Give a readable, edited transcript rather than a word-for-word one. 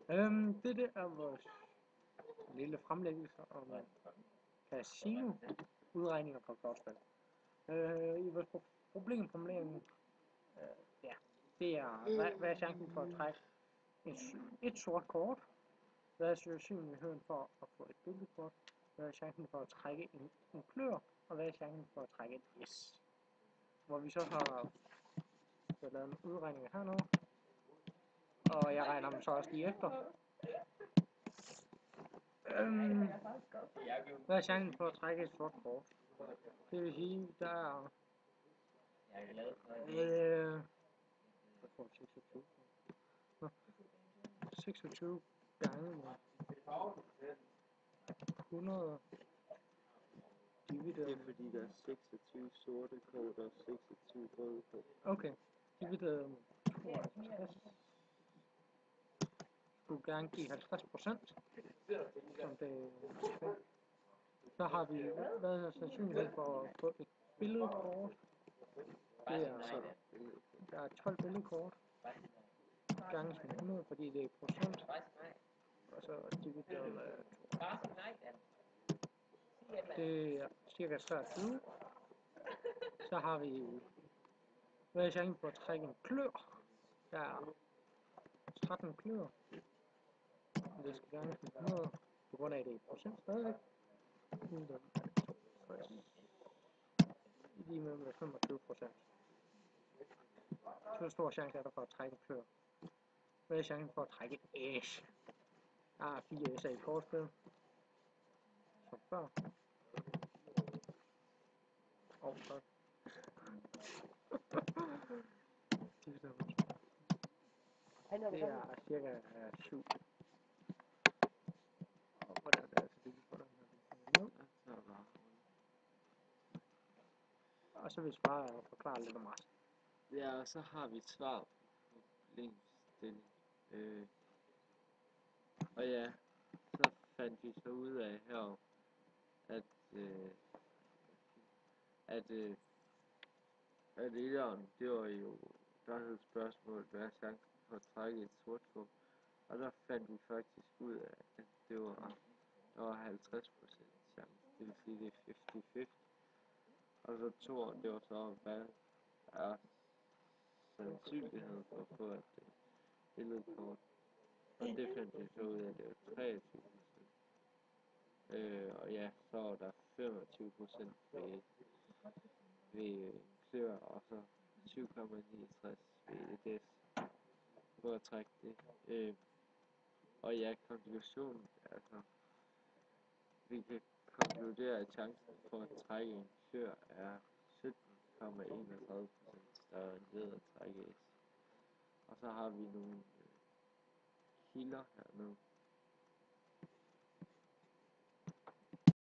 Dette er vores lille fremlæggelse om casino-udregninger på kortspil. I vores problemformulering, det er, hvad er chancen for at trække et sort kort? Hvad er sandsynligheden for at få et billedkort? Hvad er chancen for at trække en klør? Og hvad er chancen for at trække et S? Hvor vi så har lavet en udregning her nu. Og jeg regner dem så også lige efter. Hvad er chancen for at trække et sort kort? Det vil sige, der er 26 gange med 100 divideret. Det er fordi der er 26 sorte kort og 26 røde kort. Okay, divideret med 52. Skulle gerne give 50%. Som det. Så har vi, hvad er sandsynligheden for at få et billedkort? Det er altså, der er 12 billedkort. Gange med 100, fordi det er procent. Og så divideret med 2. Det er cirka 23. Så har vi, hvad er chancen for at trække en klør? Der er 13 klør. Det skal gange med 100, på grund af at det er procent stadigvæk. Lige med 25%. Så stor chance er der for at trække en klør. Hvad er chancen for at trække et S? Der er 4 S'er i kortspil. Som før. Så. Det er cirka 7. Og hvordan er det altså det, vi får den her ned? Og så vil jeg bare forklare lidt om resten. Ja, og så har vi et svar på problemstilling. Og ja, så fandt vi så ud af her, at etteren, det var jo, der hed spørgsmålet, hvad er chancen for at trække et sort kort? Og der fandt vi faktisk ud af, at der var 50% chance, det vil sige, det er 50-50. Og så toeren, det var så, hvad er sandsynligheden for at få et billedkort? Og det fandt vi så ud af, at det var 23%. Og ja, så var der 25% ved klør, og så 7,69 ved et S for at trække det. Og ja, konklusionen, altså, vi kan konkludere, at chancen for at trække en klør er 17,31% større end ved at trække S. Og så har vi nogle kilder her nu.